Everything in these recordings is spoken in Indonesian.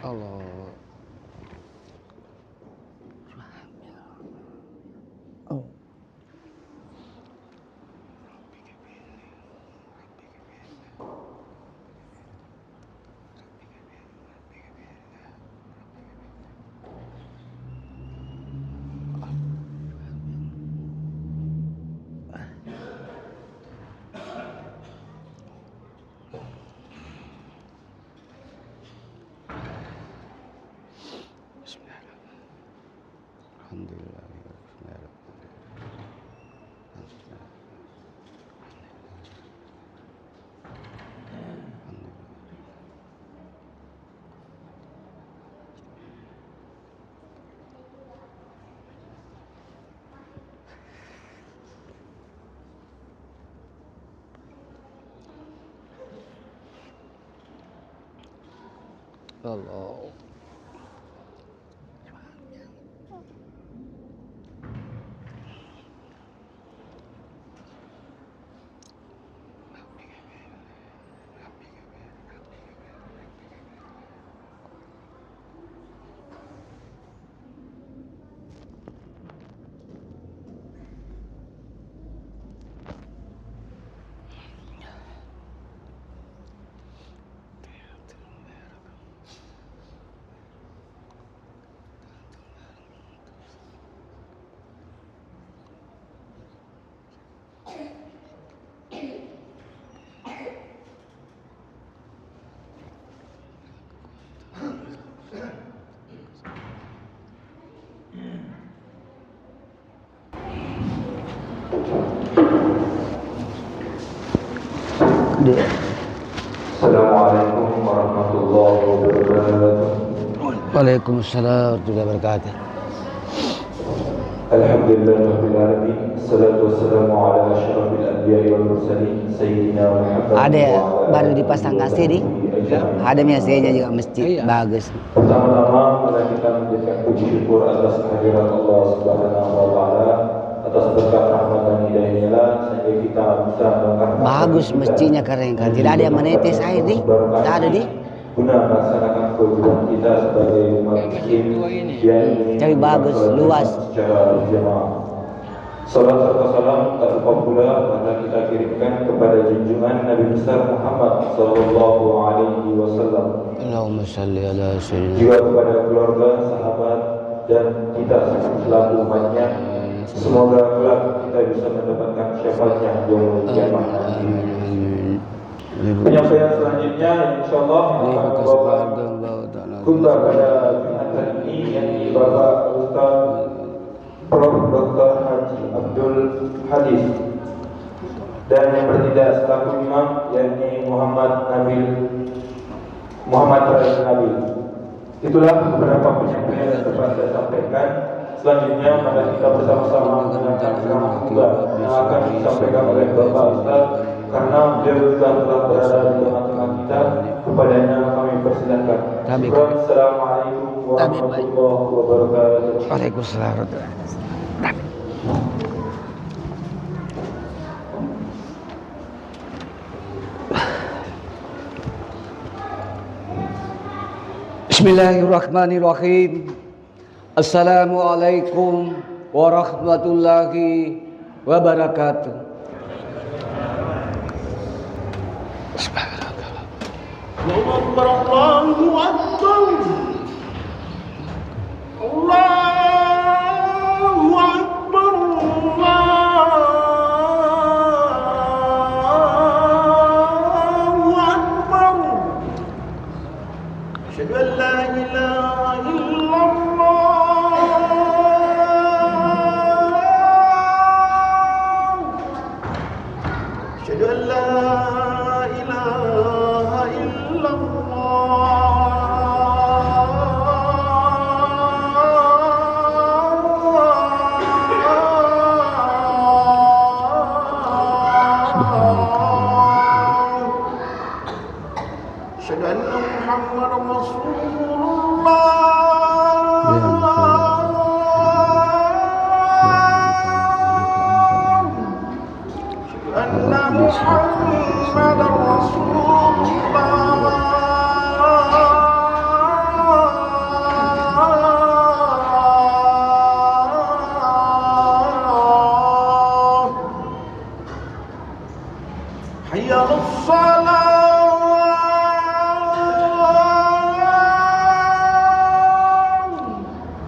Allah. Oh. Alhamdulillah. Allah. Assalamualaikum warahmatullahi wabarakatuh. Waalaikumsalam warahmatullahi wabarakatuh. Alhamdulillahirabbil alamin. Wassalatu wassalamu ala asyrafil anbiya'i wal mursalin sayyidina Muhammad. Ada baru dipasang AC nih. Ada AC-nya juga masjid. Iya. Bagus. Pertama-tama mari kita menjadikan puji syukur atas kehadiran Allah Subhanahu wa taala, atas berkat rahmat dan hidayahnya sehingga kita bisa melakukan bagus masjidnya keren kan. Tidak ada yang menetes air nih. Tidak ada nih. Guna melaksanakan kewajiban kita sebagai umat muslim yang tapi bagus, luas secara berjamaah. Salam serta salam tak lupa pula pada kita kirimkan kepada junjungan Nabi besar Muhammad sallallahu alaihi wasallam. Allahumma shalli ala sayyidina. Juga kepada keluarga, sahabat dan kita selaku umatnya. Semoga kelak kita bisa mendapatkan syafaatnya yaumul qiyamah. Penyampaian selanjutnya insyaallah akan membawa khutbah pada Jumat kali ini yakni Bapak Ustaz Prof. Dr. Haji Abdul Hadis dan yang bertindak selaku imam yakni Muhammad Rais Nabil. Itulah beberapa penyampaian yang dapat saya sampaikan. Selanjutnya mari kita bersama-sama mendengarkan ceramah khutbah yang akan disampaikan oleh Bapak Ustaz. Karena beliau juga telah berada di tengah-tengah kita, kepadanya kami persilakan. Assalamualaikum warahmatullahi wabarakatuh. Waalaikumsalam. Bismillahirrahmanirrahim. Assalamualaikum warahmatullahi wabarakatuh. Allahu Akbar, Allahu Akbar, Allahu Akbar, Allahu Akbar. Asyhadu an la ilaha illallah. Asyhadu an la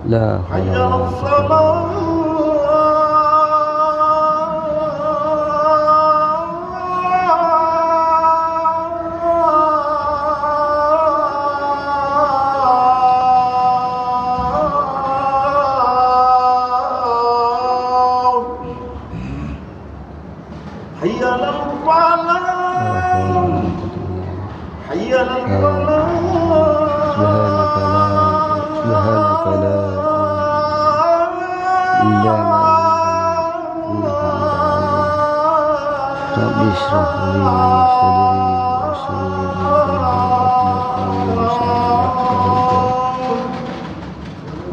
لا حي حول على ولا الصلاة حي على الفلاح حي على الفلاح سبحانك لا إلا ما رب اشرح لي صدري ويسر لي أمري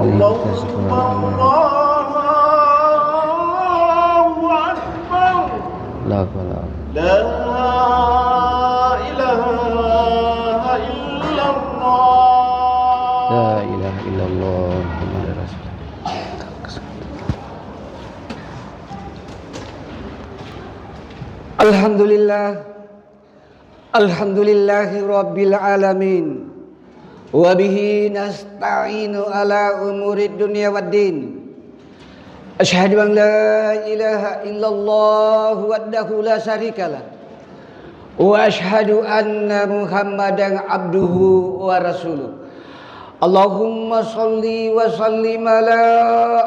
الله واحلل أكبر لا فلا لا إله إلا الله لا إله إلا الله محمد رسول الله. Alhamdulillahi Rabbil Alamin. Wa bihi nasta'inu ala umurid dunya waddin. Asyhadu an la ilaha illallah wahdahu la syarikalah. Wa asyhadu anna Muhammadan abduhu wa rasuluh. Allahumma salli wa sallim ala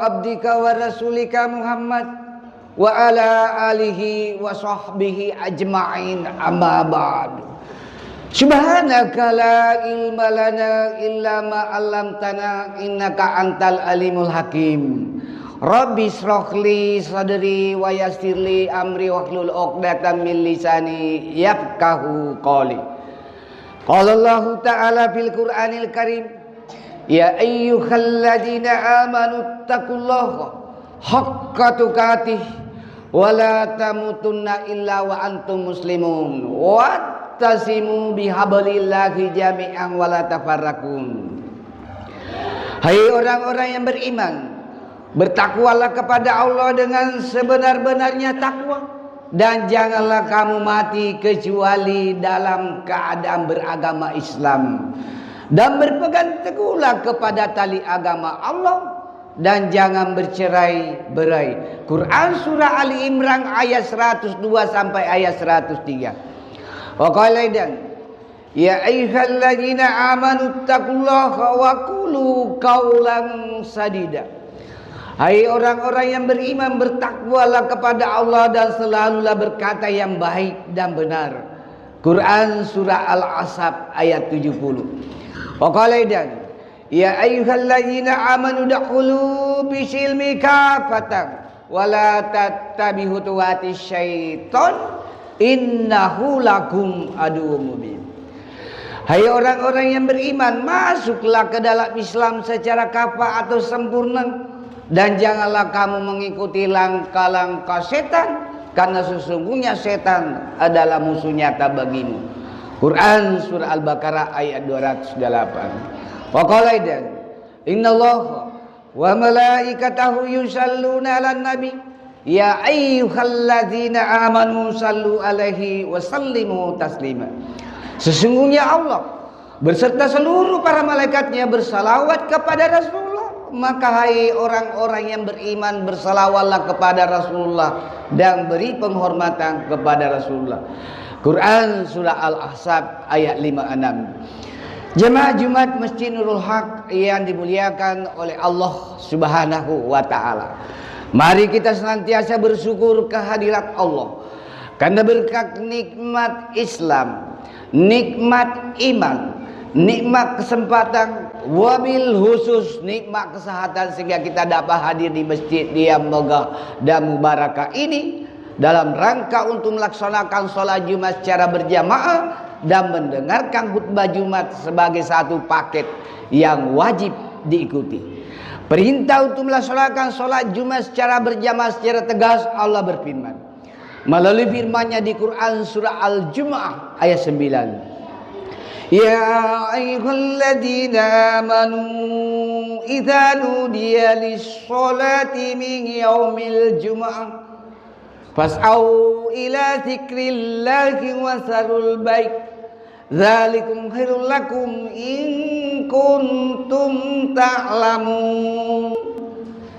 abdika wa rasulika Muhammad wa ala alihi wa sahbihi ajma'in, amma ba'du. Subhanaka la ilma lana illa ma 'allamtana innaka antal alimul hakim. Rabbi shrah li sadri wa yassir li amri wahlul 'uqdatam min lisani yafqahu qawli. Qala Allah ta'ala fil Qur'anil Karim, ya ayyuhalladzina amanu taqullaha haqqa tuqatih wa la tamutunna illa wa antum muslimun wattasimu bihablillahi jami'an wa la tafarraqun. Hai orang-orang yang beriman, bertakwalah kepada Allah dengan sebenar-benarnya takwa, dan janganlah kamu mati kecuali dalam keadaan beragama Islam, dan berpegang teguhlah kepada tali agama Allah, dan jangan bercerai-berai. Quran surah Ali Imran ayat 102 sampai ayat 103. Wa qala aidan, ya ayyuhalladzina amanu taqullaha wa qulu qawlan sadida. Hai orang-orang yang beriman, bertakwalah kepada Allah dan selalulah berkata yang baik dan benar. Quran surah Al-Ahzab ayat 70. Wa qala aidan, ya ayyuhalladzina amanu dakhulu bisilmi kafatan wa la tattabi'u khutuwatis syaiton innahu lakum aduwwum mubin. Hai orang-orang yang beriman, masuklah ke dalam Islam secara kafah atau sempurna, dan janganlah kamu mengikuti langkah-langkah setan, karena sesungguhnya setan adalah musuh nyata bagimu. Quran surah Al-Baqarah ayat 208. Wa qala aidan, innallaha wa malaikatahu yusalluna 'alan nabi ya ayyuhalladzina amanu sallu alaihi wa sallimu taslima. Sesungguhnya Allah berserta seluruh para malaikatnya bersalawat kepada Rasulullah, maka hai orang-orang yang beriman, bersalawatlah kepada Rasulullah dan beri penghormatan kepada Rasulullah. Quran surah Al-Ahzab ayat 56. Jemaah Jumat Masjid Nurul Haq yang dimuliakan oleh Allah Subhanahu wa ta'ala, mari kita senantiasa bersyukur kehadirat Allah, karena berkat nikmat Islam, nikmat iman, nikmat kesempatan, wabil khusus nikmat kesehatan, sehingga kita dapat hadir di masjid yang megah dan mubarakah ini dalam rangka untuk melaksanakan sholat Jumat secara berjamaah dan mendengarkan khutbah Jumat sebagai satu paket yang wajib diikuti. Perintah untuk melaksanakan sholat Jumat secara berjamaah secara tegas Allah berfirman melalui firman-Nya di Quran surah Al-Jumu'ah ayat 9. Ya ayyuhalladzina amanu idza nudiya lis-sholati min yaumil jumu'ah fas'au ila dzikrillahi wa sarul baik dzalikum khairul lakum in kuntum ta'lamun.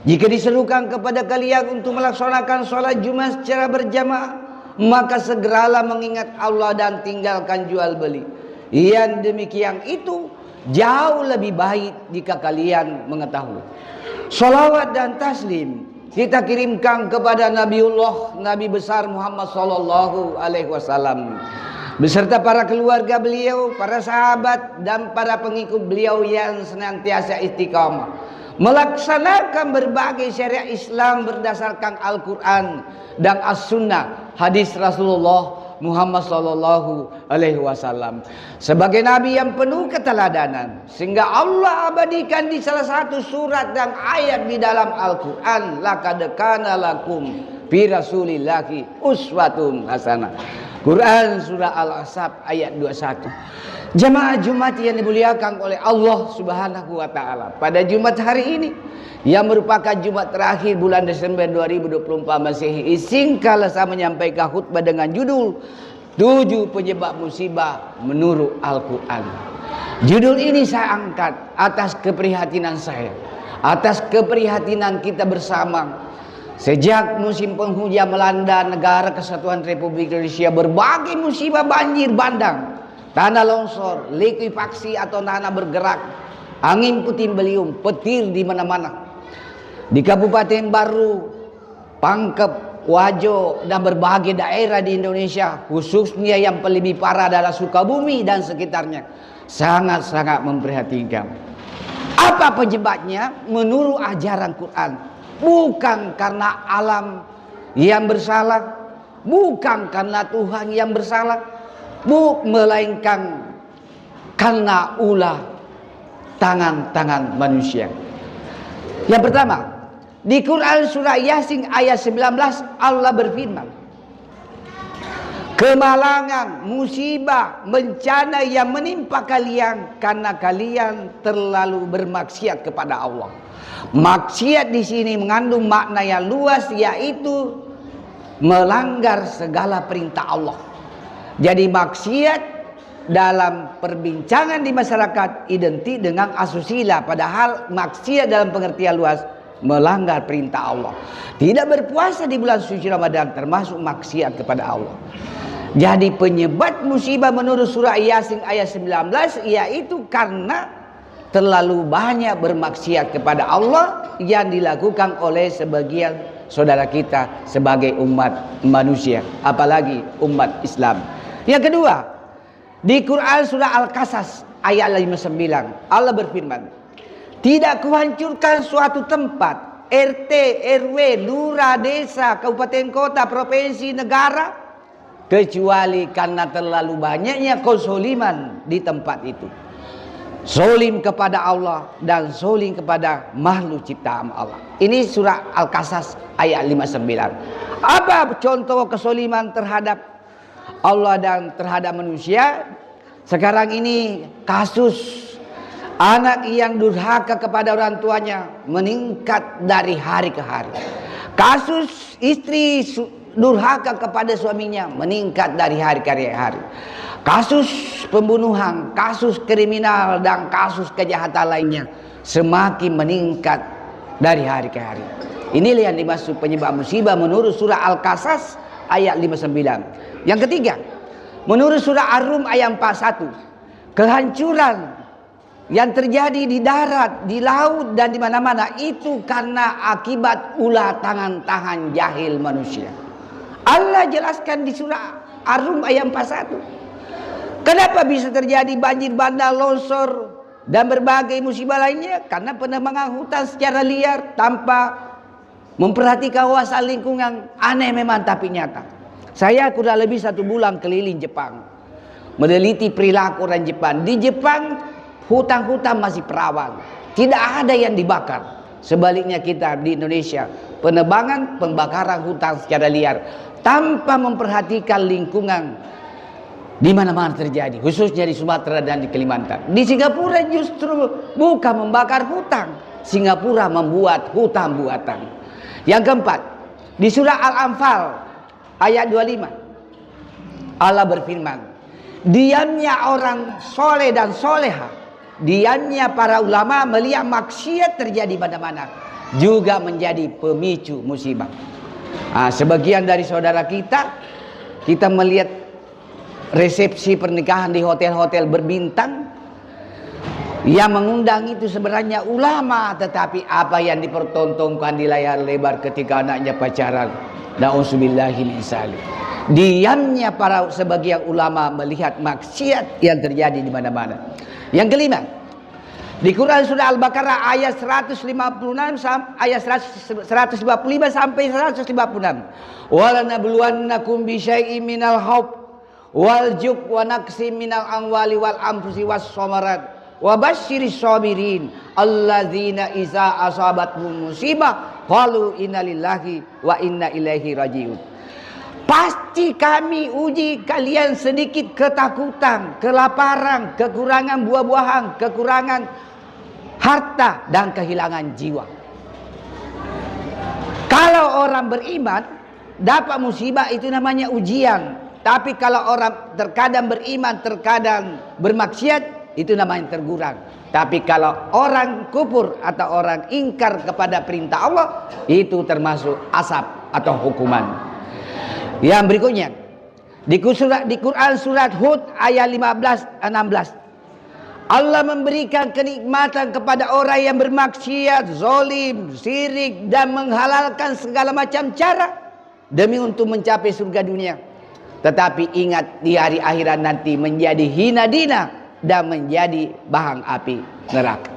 Jika diserukan kepada kalian untuk melaksanakan sholat Jumat secara berjamaah, maka segeralah mengingat Allah dan tinggalkan jual beli. Yang demikian itu jauh lebih baik jika kalian mengetahui. Salawat dan taslim kita kirimkan kepada Nabi besar Muhammad sallallahu alaihi wasallam beserta para keluarga beliau, para sahabat dan para pengikut beliau yang senantiasa istiqamah melaksanakan berbagai syariat Islam berdasarkan Al-Quran dan As-Sunnah, hadis Rasulullah Muhammad sallallahu alaihi wasallam sebagai nabi yang penuh keteladanan, sehingga Allah abadikan di salah satu surat dan ayat di dalam Al-Quran, laqad kana lakum fi rasulillahi uswatun hasanah. Quran surah Al-Ahzab ayat 21. Jamaah Jumat yang dimuliakan oleh Allah Subhanahu wa taala, pada Jumat hari ini yang merupakan Jumat terakhir bulan Desember 2024 Masehi, singkatlah saya menyampaikan khutbah dengan judul 7 penyebab musibah menurut Al-Quran. Judul ini saya angkat atas keprihatinan saya, atas keprihatinan kita bersama. Sejak musim penghujan melanda negara kesatuan Republik Indonesia, berbagai musibah banjir bandang, tanah longsor, likuifaksi atau tanah bergerak, angin puting beliung, petir di mana-mana. Di Kabupaten Baru, Pangkep, Wajo dan berbagai daerah di Indonesia, khususnya yang lebih parah adalah Sukabumi dan sekitarnya, sangat-sangat memprihatinkan. Apa penyebabnya? Menurut ajaran Quran, bukan karena alam yang bersalah, bukan karena Tuhan yang bersalah, melainkan karena ulah tangan-tangan manusia. Yang pertama, di Quran surah Yasin ayat 19 Allah berfirman, kemalangan, musibah, bencana yang menimpa kalian karena kalian terlalu bermaksiat kepada Allah. Maksiat di sini mengandung makna yang luas, yaitu melanggar segala perintah Allah. Jadi maksiat dalam perbincangan di masyarakat identik dengan asusila, padahal maksiat dalam pengertian luas melanggar perintah Allah. Tidak berpuasa di bulan suci Ramadan termasuk maksiat kepada Allah. Jadi penyebab musibah menurut surah Yasin ayat 19 yaitu karena terlalu banyak bermaksiat kepada Allah yang dilakukan oleh sebagian saudara kita sebagai umat manusia, apalagi umat Islam. Yang kedua, di Quran surah Al-Qasas ayat 59 Allah berfirman, tidak kuhancurkan suatu tempat, RT, RW, lurah, desa, kabupaten kota, provinsi, negara, kecuali karena terlalu banyaknya kezaliman di tempat itu. Zalim kepada Allah dan zalim kepada makhluk ciptaan Allah. Ini surah Al-Qasas ayat 59. Apa contoh kezaliman terhadap Allah dan terhadap manusia? Sekarang ini kasus anak yang durhaka kepada orang tuanya meningkat dari hari ke hari. Kasus istri durhaka kepada suaminya meningkat dari hari ke hari. Kasus pembunuhan, kasus kriminal dan kasus kejahatan lainnya semakin meningkat dari hari ke hari. Inilah yang dimaksud penyebab musibah menurut surah Al-Qasas ayat 59. Yang ketiga, menurut surah Ar-Rum ayat 41, kehancuran yang terjadi di darat, di laut dan di mana-mana itu karena akibat ulah tangan-tangan jahil manusia. Allah jelaskan di surah Ar-Rum ayat 41. Kenapa bisa terjadi banjir bandang, longsor dan berbagai musibah lainnya? Karena penebangan hutan secara liar tanpa memperhatikan kawasan lingkungan. Aneh memang tapi nyata. Saya kurang lebih 1 bulan keliling Jepang, meneliti perilaku orang Jepang. Di Jepang hutan-hutan masih perawan, tidak ada yang dibakar. Sebaliknya kita di Indonesia, penebangan, pembakaran hutan secara liar tanpa memperhatikan lingkungan di mana-mana terjadi, khususnya di Sumatera dan di Kalimantan. Di Singapura justru bukan membakar hutan, Singapura membuat hutan buatan. Yang keempat, di surah Al-Anfal ayat 25 Allah berfirman, diamnya orang soleh dan soleha diamnya para ulama melihat maksiat terjadi mana-mana juga menjadi pemicu musibah. Sebagian dari saudara kita melihat resepsi pernikahan di hotel-hotel berbintang, yang mengundang itu sebenarnya ulama, tetapi apa yang dipertontonkan di layar lebar ketika anaknya pacaran, na'udzubillahi min dzalik. Diamnya para sebagian ulama melihat maksiat yang terjadi di mana-mana. Yang kelima, di Quran surah Al-Baqarah ayat 155 ayat 155 sampai 156. Walanabluwannakum bisyai'im minal khawf wal jub wa naqsim minal amwali wal anfusi was samarat wa basyiris sabirin alladzina iza asabatuhum musibah qalu inna lillahi wa inna ilaihi rajiun. Pasti kami uji kalian sedikit ketakutan, kelaparan, kekurangan buah-buahan, kekurangan harta dan kehilangan jiwa. Kalau orang beriman dapat musibah itu namanya ujian. Tapi kalau orang terkadang beriman, terkadang bermaksiat, itu namanya tergurang. Tapi kalau orang kufur atau orang ingkar kepada perintah Allah, itu termasuk asap atau hukuman. Yang berikutnya, di Quran surat Hud ayat 15-16. Allah memberikan kenikmatan kepada orang yang bermaksiat, zalim, syirik dan menghalalkan segala macam cara demi untuk mencapai surga dunia. Tetapi ingat di hari akhirat nanti menjadi hina dina dan menjadi bahan api neraka.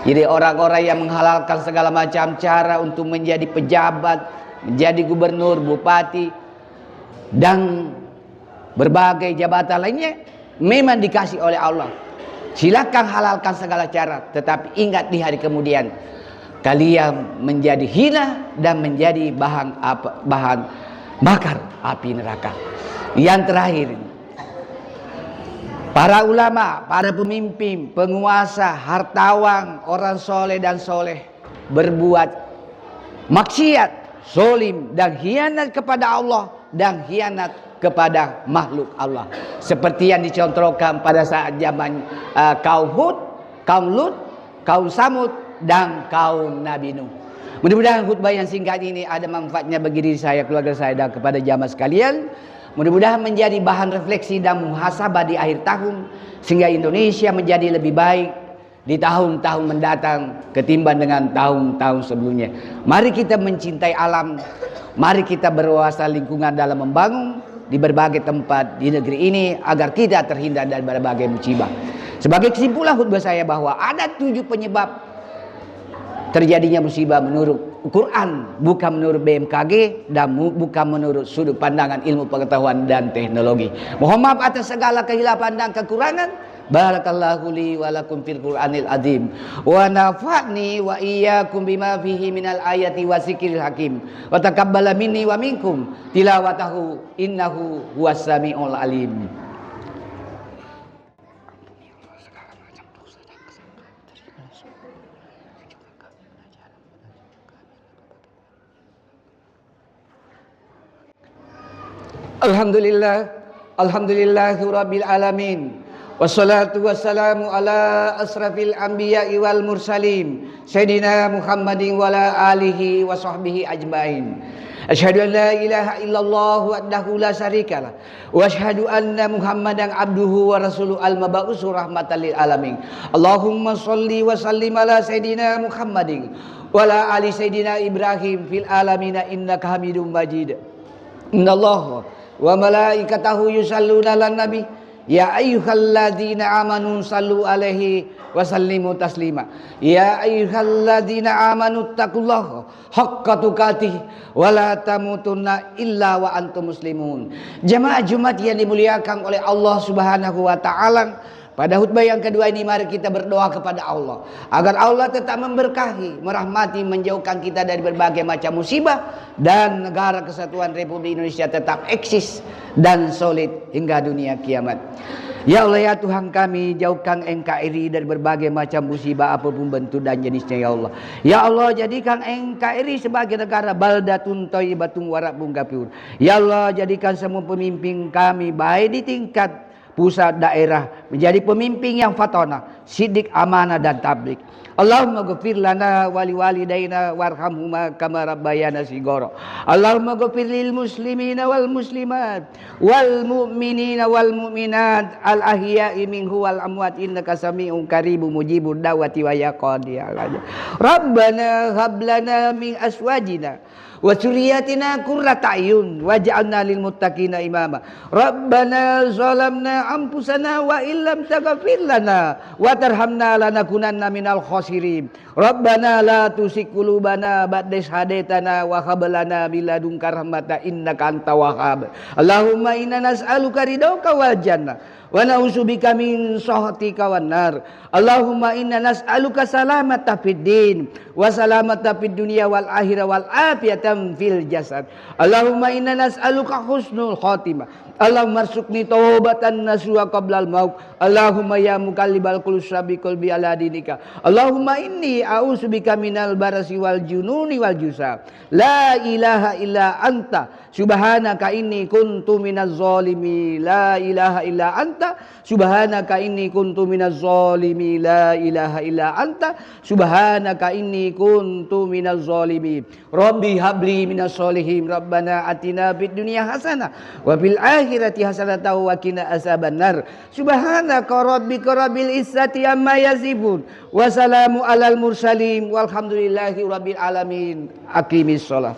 Jadi orang-orang yang menghalalkan segala macam cara untuk menjadi pejabat, menjadi gubernur, bupati dan berbagai jabatan lainnya memang dikasih oleh Allah. Silakan halalkan segala cara, tetapi ingat di hari kemudian kalian menjadi hina dan menjadi bahan bakar api neraka. Yang terakhir, para ulama, para pemimpin, penguasa, hartawan, orang soleh dan soleh berbuat maksiat, zalim dan khianat kepada Allah dan khianat kepada makhluk Allah, seperti yang dicontohkan pada saat zaman kaum Hud, kaum Lut, kaum Samud dan kaum Nabi Nuh. Mudah-mudahan khutbah yang singkat ini ada manfaatnya bagi diri saya, keluarga saya dan kepada jamaah sekalian. Mudah-mudahan menjadi bahan refleksi dan muhasabah di akhir tahun, sehingga Indonesia menjadi lebih baik di tahun-tahun mendatang ketimbang dengan tahun-tahun sebelumnya. Mari kita mencintai alam, mari kita berwawasan lingkungan dalam membangun di berbagai tempat di negeri ini agar kita terhindar dari berbagai musibah. Sebagai kesimpulan khutbah saya bahwa ada 7 penyebab terjadinya musibah menurut Quran, bukan menurut BMKG dan bukan menurut sudut pandangan ilmu pengetahuan dan teknologi. Mohon maaf atas segala kehilapan dan kekurangan. Barakallahu li wa lakum fil Qur'anil azim wa nafa'ni wa iyyakum bima fihi minal ayati wa zikril hakim wa taqabbala minni wa minkum tilawatahu innahu huwas samiul alim. Alhamdulillahirabbil alamin. Wassalatu wassalamu ala asrafil anbiya'i wal mursalin Sayyidina Muhammadin wa ala alihi wa sahbihi ajmain. Asyhadu an la ilaha illallah wahdahu la syarikalah wa asyhadu anna Muhammadan abduhu wa rasuluhu al-mab'us rahmatan lil alamin. Allahumma shalli wa sallim ala Sayyidina Muhammadin wa ala ali Sayyidina Ibrahim fil alamin innaka Hamidum Majid. Innallaha wa malaikatahu yusalluna 'alan nabi ya ayyuhalladzina amanu sallu alaihi wa sallimu taslima. Ya ayyuhalladzina amanu taqullaha haqqa tuqatih wa la tamutunna illa wa antum muslimun. Jemaah Jumat yang dimuliakan oleh Allah Subhanahu wa taala, pada khutbah yang kedua ini mari kita berdoa kepada Allah agar Allah tetap memberkahi, merahmati, menjauhkan kita dari berbagai macam musibah dan negara kesatuan Republik Indonesia tetap eksis dan solid hingga dunia kiamat. Ya Allah ya Tuhan kami, jauhkan NKRI dari berbagai macam musibah apapun bentuk dan jenisnya ya Allah. Ya Allah, jadikan NKRI sebagai negara baldatun thayyibatun wa rabbun ghafur. Ya Allah, jadikan semua pemimpin kami baik di tingkat pusat daerah menjadi pemimpin yang fatona, siddiq, amanah dan tabligh. Allahumma ghfir lana wa liwalidayna warhamhuma kama rabbayana shighara. Allahumma ghfir lil muslimina wal muslimat wal mu'minina wal mu'minat al ahya'i minhu wal amwat innaka sami'un qaribun mujibud da'wati wa ya qadiyal hajat. Rabbana hab lana min aswajina wa dzurriyyatina qurrata a'yun waj'alna lil muttaqina imama. Rabbana zalamna anfusana wa illam taghfir lana wa tarhamna lanakunanna minal khasirin. Rabbana la tuzigh qulubana ba'da idh hadaitana wa hab lana min ladunka rahmatan innaka antal wahhab. Allahumma inna nas'aluka ridhaka wal jannah wa na'udzubika min sakhatika wan nar. Allahumma inna nas'aluka salamata fid din wa salamata fid dunya wal akhirah wal afiyatan fil jasad. Allahumma inna nas'aluka husnul khatimah. Allahumma arzuqni taubatan nasuha qablal maut. Allahumma ya muqallibal qulub tsabbit qalbi ala dinika. Allahumma inni a'udzubika minal barasi wal jununi wal jusa. La ilaha illa anta subhanaka inni kuntu minaz zalimin. La ilaha illa anta subhanaka inni kuntu minaz zalimin. La ilaha illa anta subhanaka inni kuntu minaz zalimin. Rabbi habli minas solihin. Rabbana atina fid dunya hasanah wa fil akhirati hasanatan wa qina azabannar. Subhanaka rabbika rabbil izzati amma yasifun wa salamu alal mursalin walhamdulillahi rabbil alamin. Aqimis shalah.